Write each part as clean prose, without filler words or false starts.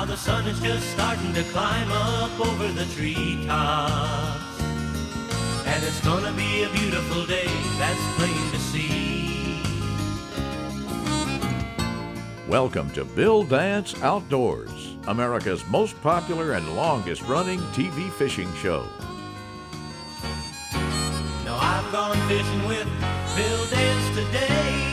Now the sun is just starting to climb up over the treetops, and it's gonna be a beautiful day, that's plain to see. Welcome to Bill Dance Outdoors, America's most popular and longest running TV fishing show. Now I've gone fishing with Bill Dance today.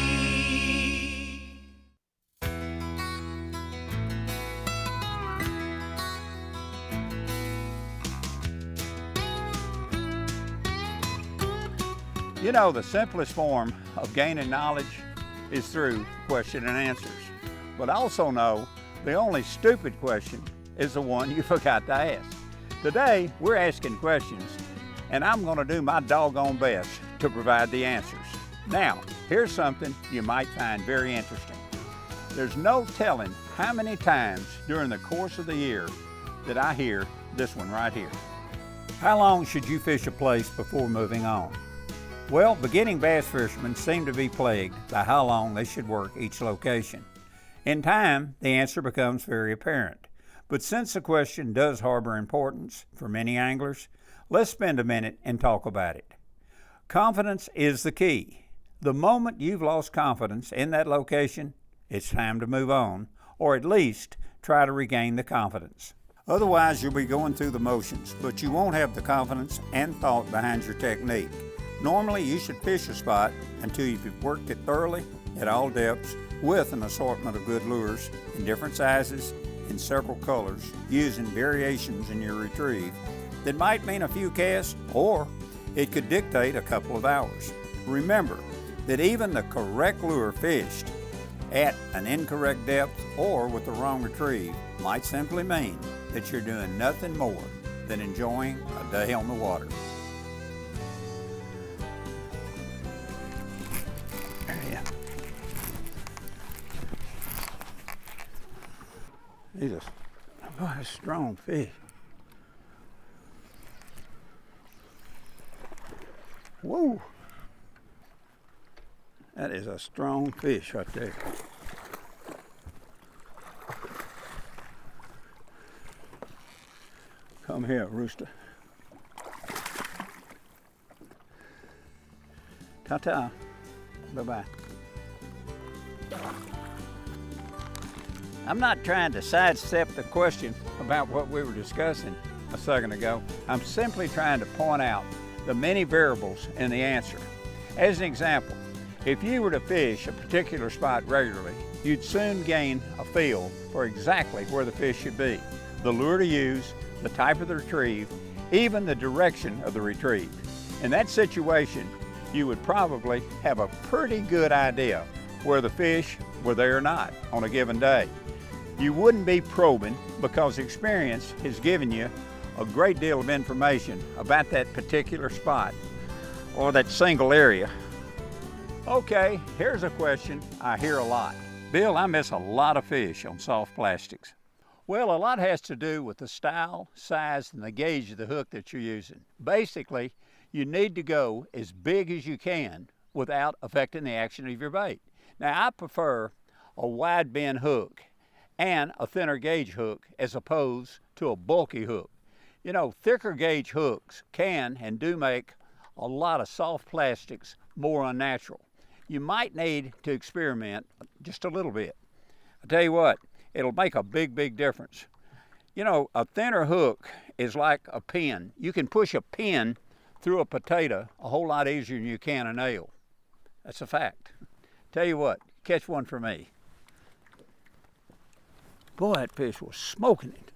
You know, the simplest form of gaining knowledge is through question and answers. But I also know the only stupid question is the one you forgot to ask. Today, we're asking questions, and I'm gonna do my doggone best to provide the answers. Now, here's something you might find very interesting. There's no telling how many times during the course of the year that I hear this one right here. How long should you fish a place before moving on? Well, beginning bass fishermen seem to be plagued by how long they should work each location. In time, the answer becomes very apparent. But since the question does harbor importance for many anglers, let's spend a minute and talk about it. Confidence is the key. The moment you've lost confidence in that location, it's time to move on, or at least try to regain the confidence. Otherwise, you'll be going through the motions, but you won't have the confidence and thought behind your technique. Normally, you should fish a spot until you've worked it thoroughly at all depths with an assortment of good lures in different sizes and several colors, using variations in your retrieve that might mean a few casts, or it could dictate a couple of hours. Remember that even the correct lure fished at an incorrect depth or with the wrong retrieve might simply mean that you're doing nothing more than enjoying a day on the water. He's a strong fish. Whoa! That is a strong fish right there. Come here, rooster. Ta-ta. Bye-bye. I'm not trying to sidestep the question about what we were discussing a second ago. I'm simply trying to point out the many variables in the answer. As an example, if you were to fish a particular spot regularly, you'd soon gain a feel for exactly where the fish should be, the lure to use, the type of the retrieve, even the direction of the retrieve. In that situation, you would probably have a pretty good idea where the fish were there or not on a given day. You wouldn't be probing because experience has given you a great deal of information about that particular spot or that single area. Okay, here's a question I hear a lot. Bill, I miss a lot of fish on soft plastics. Well, a lot has to do with the style, size, and the gauge of the hook that you're using. Basically, you need to go as big as you can without affecting the action of your bait. Now, I prefer a wide bend hook and a thinner gauge hook as opposed to a bulky hook. You know, thicker gauge hooks can and do make a lot of soft plastics more unnatural. You might need to experiment just a little bit. I tell you what, it'll make a big difference. You know, a thinner hook is like a pin. You can push a pin through a potato a whole lot easier than you can a nail. That's a fact. Tell you what, catch one for me. Boy, that fish was smoking it.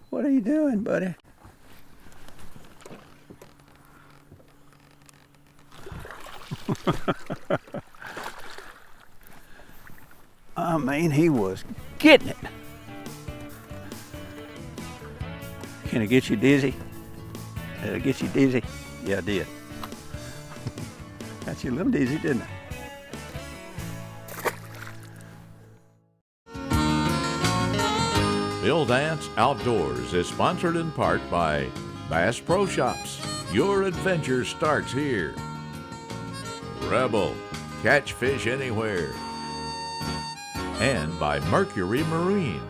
What are you doing, buddy? I mean, he was getting it. Can it get you dizzy? Did it get you dizzy? Yeah, I did. Got you a little dizzy, didn't it? Bill Dance Outdoors is sponsored in part by Bass Pro Shops. Your adventure starts here. Rebel. catch fish anywhere. And by Mercury Marine.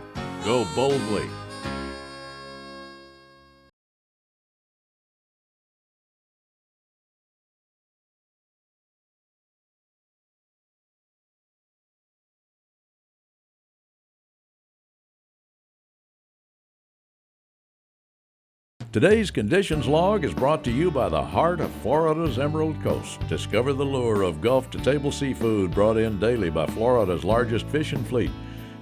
Go boldly. Today's Conditions Log is brought to you by the heart of Florida's Emerald Coast. Discover the lure of Gulf-to-table seafood brought in daily by Florida's largest fishing fleet.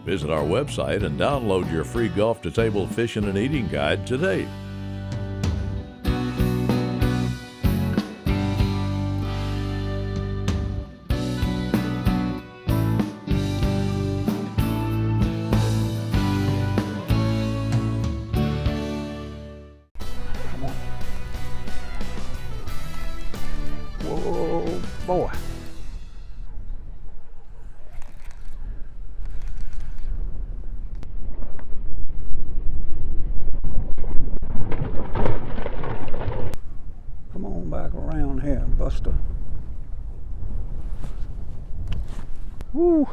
Visit our website and download your free Gulf-to-table fishing and eating guide today. Whoa, boy. Come on back around here, Buster. Woo.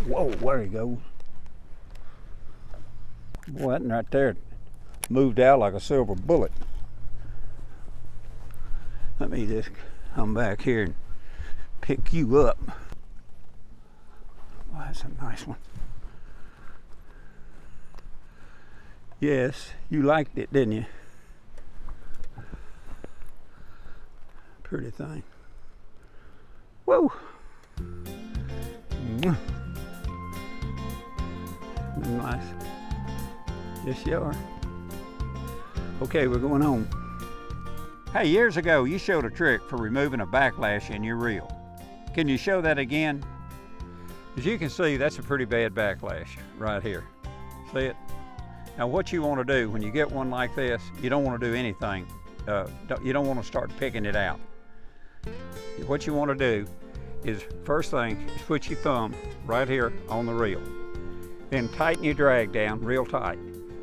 Whoa, there he goes. Boy, that one right there moved out like a silver bullet. Let me just come back here and pick you up. Oh, that's a nice one. Yes, you liked it, didn't you? Pretty thing. Whoa. Nice. Yes, you are. Okay, we're going home. Hey, years ago, you showed a trick for removing a backlash in your reel. Can you show that again? As you can see, that's a pretty bad backlash right here. See it? Now, what you want to do when you get one like this, you don't want to do anything. You don't want to start picking it out. What you want to do is, first thing, is put your thumb right here on the reel. Then tighten your drag down real tight.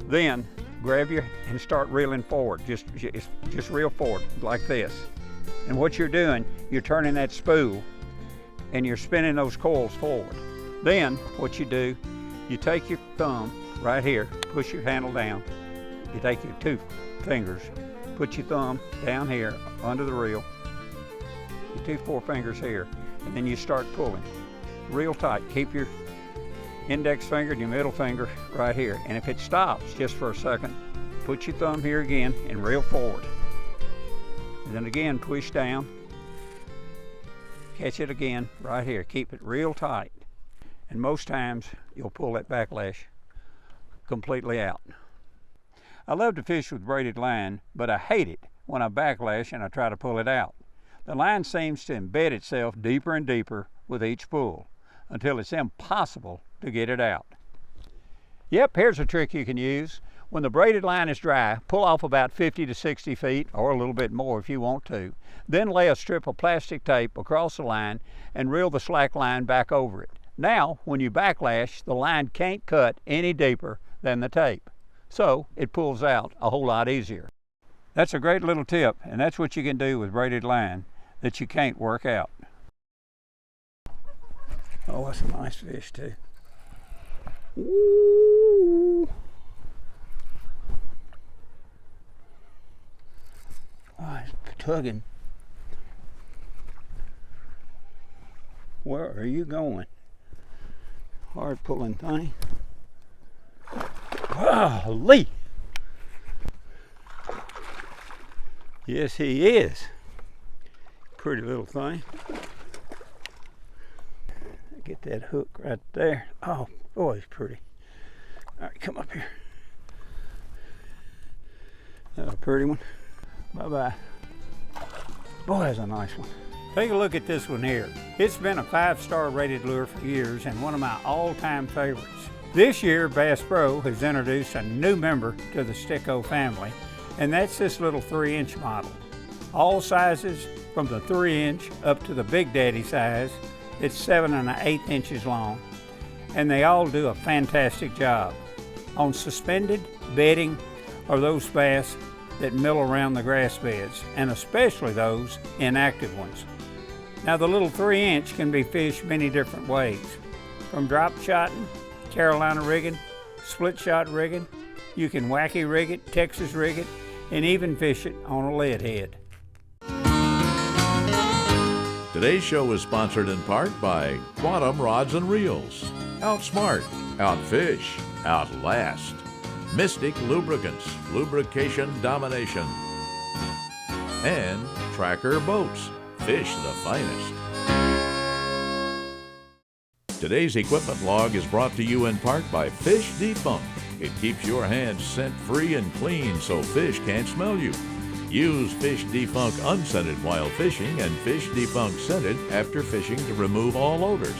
Then grab your and start reeling forward. Just reel forward like this. And what you're doing, you're turning that spool and you're spinning those coils forward. Then what you do, you take your thumb right here, push your handle down. You take your two fingers, put your thumb down here under the reel, your two forefingers here, and then you start pulling real tight. Keep your index finger and your middle finger right here. And if it stops just for a second, put your thumb here again and reel forward. And then again, push down. Catch it again right here. Keep it real tight. And most times you'll pull that backlash completely out. I love to fish with braided line, but I hate it when I backlash and I try to pull it out. The line seems to embed itself deeper and deeper with each pull until it's impossible to get it out. Yep, here's a trick you can use. When the braided line is dry, pull off about 50 to 60 feet, or a little bit more if you want to. Then lay a strip of plastic tape across the line and reel the slack line back over it. Now, when you backlash, the line can't cut any deeper than the tape, so it pulls out a whole lot easier. That's a great little tip, and that's what you can do with braided line that you can't work out. Oh, that's a nice fish too. Ooh. Oh, it's tugging. Where are you going? Hard pulling thing. Golly! Yes, he is. Pretty little thing. Get that hook right there. Oh, boy, he's pretty. All right, come up here. That's a pretty one. Bye-bye. Boy, that's a nice one. Take a look at this one here. It's been a 5-star rated lure for years and one of my all-time favorites. This year, Bass Pro has introduced a new member to the Sticko family, and that's this little 3-inch model. All sizes from the 3-inch up to the Big Daddy size. It's 7 1/8 inches long, and they all do a fantastic job on suspended, bedding, or those bass that mill around the grass beds, and especially those inactive ones. Now the little 3-inch can be fished many different ways. From drop shotting, Carolina rigging, split shot rigging, you can wacky rig it, Texas rig it, and even fish it on a lead head. Today's show is sponsored in part by Quantum Rods and Reels. Outsmart, outfish, outlast. Mystic Lubricants, lubrication domination. And Tracker Boats, fish the finest. Today's equipment log is brought to you in part by Fish Defunk. It keeps your hands scent-free and clean so fish can't smell you. Use Fish Defunk unscented while fishing and Fish Defunk scented after fishing to remove all odors.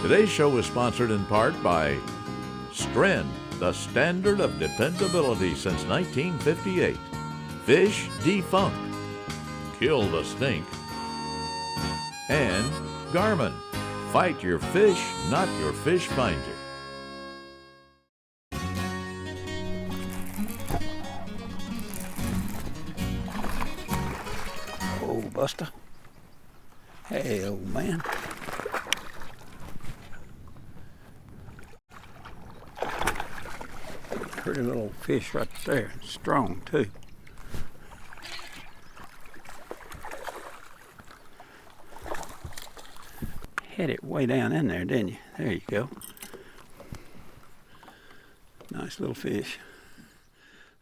Today's show is sponsored in part by Stren, the standard of dependability since 1958. Fish Defunk, kill the stink. And Garmin, fight your fish, not your fish finder. Oh, Buster. Hey, old man. Pretty little fish right there, strong too. Had it way down in there, didn't you? There you go. Nice little fish.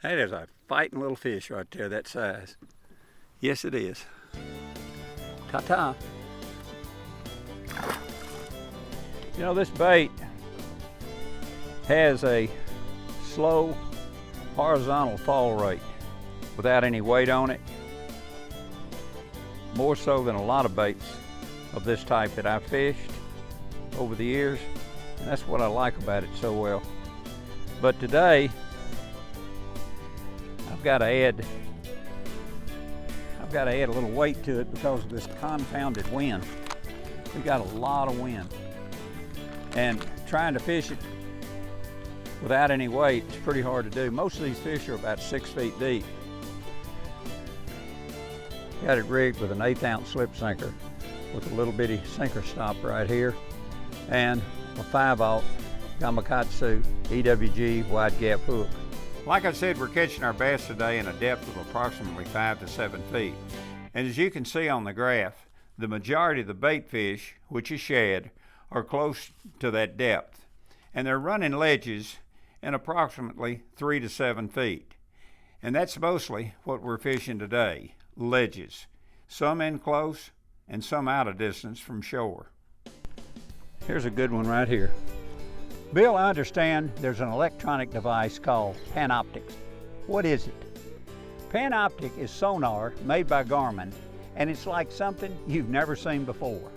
That is a fighting little fish right there, that size. Yes, it is. Ta-ta. You know, this bait has a slow horizontal fall rate without any weight on it, more so than a lot of baits of this type that I've fished over the years, and that's what I like about it so well. But today I've got to add a little weight to it because of this confounded wind. We got a lot of wind, and trying to fish it without any weight is pretty hard to do. Most of these fish are about 6 feet deep. Got it rigged with an 1/8 ounce slip sinker with a little bitty sinker stop right here and a 5/0 Gamakatsu EWG wide gap hook. Like I said, we're catching our bass today in a depth of approximately 5 to 7 feet. And as you can see on the graph, the majority of the bait fish, which is shad, are close to that depth. And they're running ledges in approximately 3 to 7 feet. And that's mostly what we're fishing today, ledges. Some in close and some out of distance from shore. Here's a good one right here. Bill, I understand there's an electronic device called Panoptics. What is it? Panoptic is sonar made by Garmin, and it's like something you've never seen before.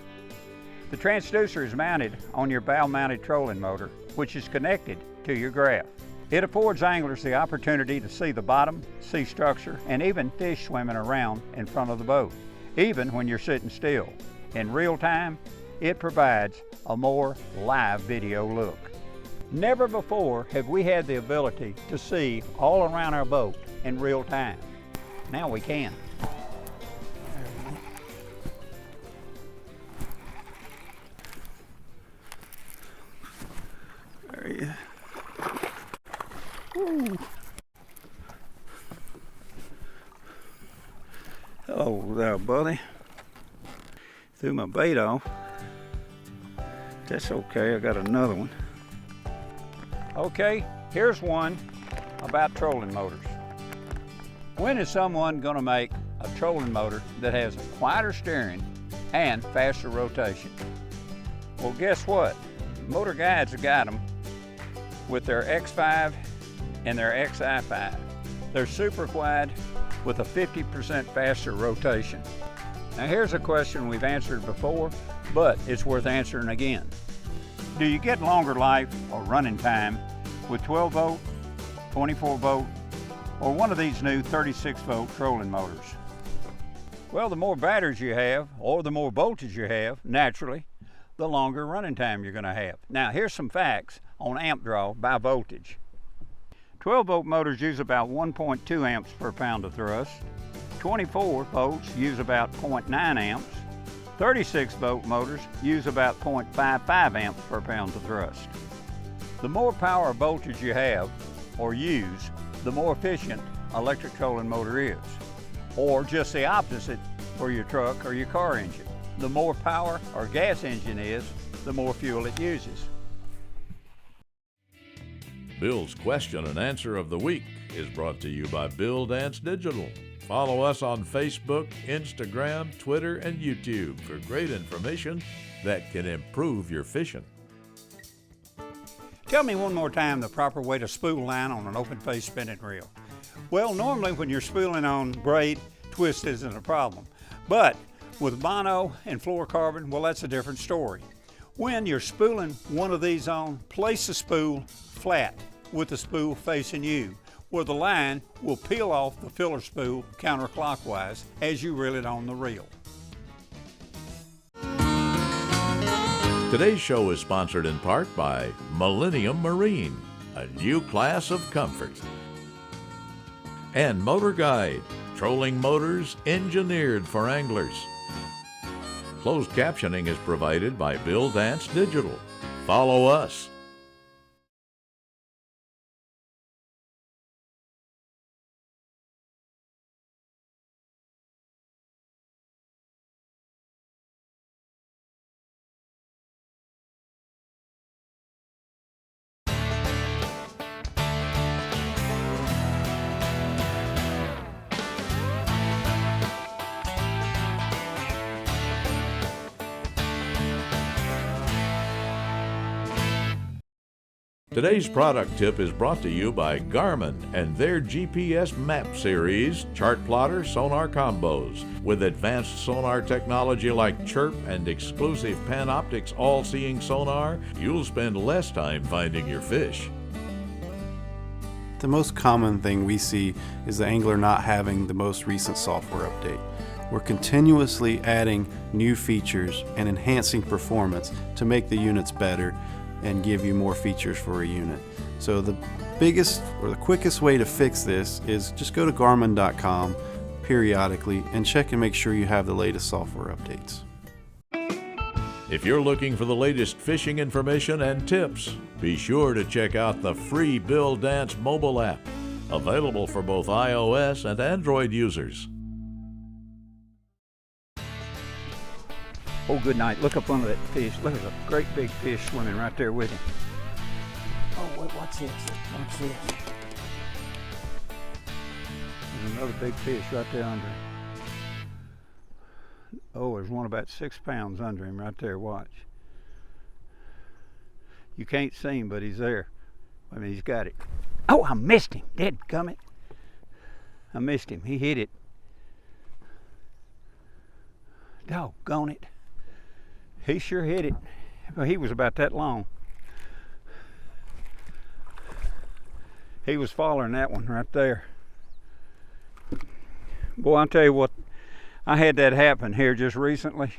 The transducer is mounted on your bow-mounted trolling motor, which is connected to your graph. It affords anglers the opportunity to see the bottom, see structure, and even fish swimming around in front of the boat, even when you're sitting still. In real time, it provides a more live video look. Never before have we had the ability to see all around our boat in real time. Now we can. There you go. Woo. Hello there, buddy. Threw my bait off. That's okay, I got another one. Okay, here's one about trolling motors. When is someone going to make a trolling motor that has a quieter steering and faster rotation? Well, guess what? Motor guides have got them with their X5 and their XI5. They're super quiet with a 50% faster rotation. Now here's a question we've answered before, but it's worth answering again. Do you get longer life or running time with 12 volt, 24 volt, or one of these new 36 volt trolling motors? Well, the more batteries you have, or the more voltage you have, naturally, the longer running time you're going to have. Now here's some facts on amp draw by voltage. 12 volt motors use about 1.2 amps per pound of thrust. 24 volts use about 0.9 amps. 36 volt motors use about 0.55 amps per pound of thrust. The more power or voltage you have or use, the more efficient electric trolling motor is. Or just the opposite for your truck or your car engine. The more power or gas engine is, the more fuel it uses. Bill's question and answer of the week is brought to you by Bill Dance Digital. Follow us on Facebook, Instagram, Twitter, and YouTube for great information that can improve your fishing. Tell me one more time the proper way to spool line on an open-face spinning reel. Well, normally when you're spooling on braid, twist isn't a problem. But with mono and fluorocarbon, well, that's a different story. When you're spooling one of these on, place the spool flat with the spool facing you, where the line will peel off the filler spool counterclockwise as you reel it on the reel. Today's show is sponsored in part by Millennium Marine, a new class of comfort, and Motor Guide, trolling motors engineered for anglers. Closed captioning is provided by Bill Dance Digital. Follow us. Today's product tip is brought to you by Garmin and their GPS Map Series chart plotter sonar combos. With advanced sonar technology like Chirp and exclusive Panoptix all-seeing sonar, you'll spend less time finding your fish. The most common thing we see is the angler not having the most recent software update. We're continuously adding new features and enhancing performance to make the units better and give you more features for a unit. So the biggest or the quickest way to fix this is just go to Garmin.com periodically and check and make sure you have the latest software updates. If you're looking for the latest fishing information and tips, be sure to check out the free Bill Dance mobile app, available for both iOS and Android users. Oh, good night. Look up under that fish. Look at a great big fish swimming right there with him. Oh, wait, what's this? What's this? There's another big fish right there under him. Oh, there's one about 6 pounds under him right there. Watch. You can't see him, but he's there. I mean, he's got it. Oh, I missed him. Dadgummit. I missed him. He hit it. Doggone it. He sure hit it. Well, he was about that long. He was following that one right there. Boy, I'll tell you what, I had that happen here just recently.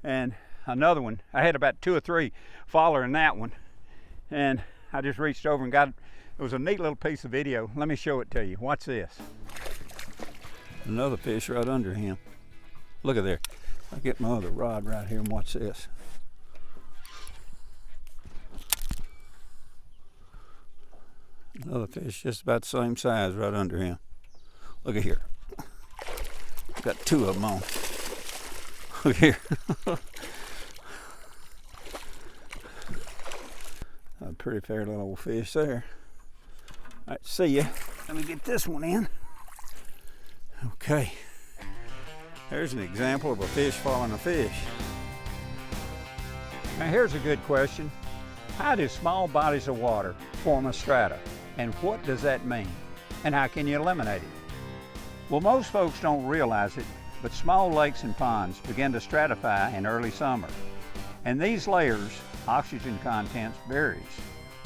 And another one, I had about 2 or 3 following that one. And I just reached over and got it. It was a neat little piece of video. Let me show it to you. Watch this. Another fish right under him. Look at there. I'll get my other rod right here and watch this. Another fish just about the same size right under him. Look at here. Got 2 of them on. Look here. A pretty fair little old fish there. All right, see ya. Let me get this one in. Okay. There's an example of a fish following a fish. Now here's a good question. How do small bodies of water form a strata? And what does that mean? And how can you eliminate it? Well, most folks don't realize it, but small lakes and ponds begin to stratify in early summer. And these layers, oxygen content varies.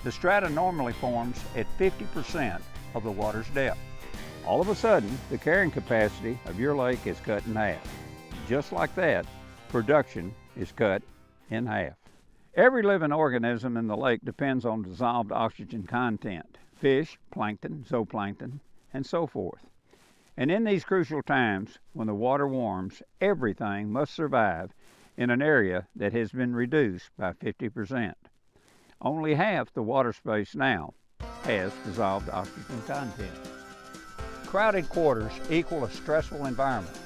The strata normally forms at 50% of the water's depth. All of a sudden, the carrying capacity of your lake is cut in half. Just like that, production is cut in half. Every living organism in the lake depends on dissolved oxygen content: fish, plankton, zooplankton, and so forth. And in these crucial times, when the water warms, everything must survive in an area that has been reduced by 50%. Only half the water space now has dissolved oxygen content. Crowded quarters equal a stressful environment,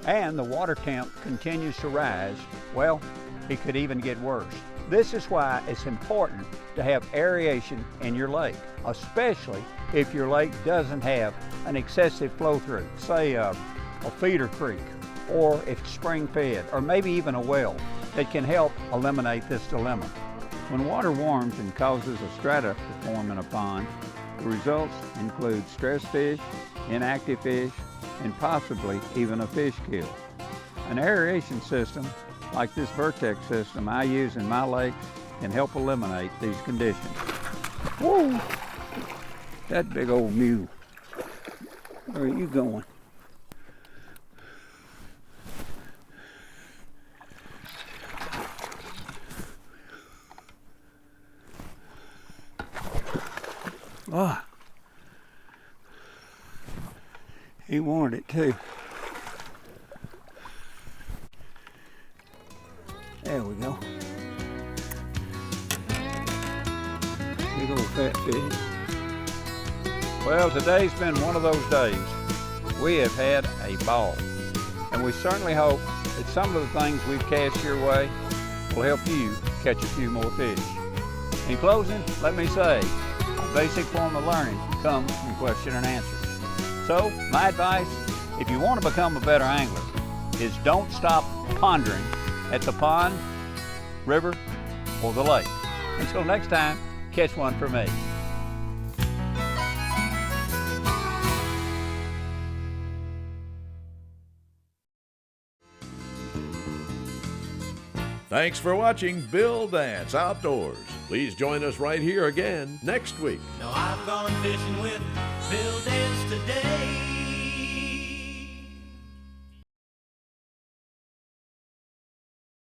and the water temp continues to rise. Well, it could even get worse. This is why it's important to have aeration in your lake, especially if your lake doesn't have an excessive flow through, say a feeder creek, or if it's spring fed, or maybe even a well that can help eliminate this dilemma. When water warms and causes a strata to form in a pond, the results include stressed fish, inactive fish, and possibly even a fish kill. An aeration system like this Vertex system I use in my lakes can help eliminate these conditions. Whoa! That big old mule. Where are you going? Ah, he wanted it too. There we go. Big old fat fish. Well, today's been one of those days. We have had a ball, and we certainly hope that some of the things we've cast your way will help you catch a few more fish. In closing, let me say, a basic form of learning comes from question and answers. So, my advice, if you want to become a better angler, is don't stop pondering at the pond, river, or the lake. Until next time, catch one for me. Thanks for watching Bill Dance Outdoors. Please join us right here again next week. Now I've gone fishing with Bill Dance today.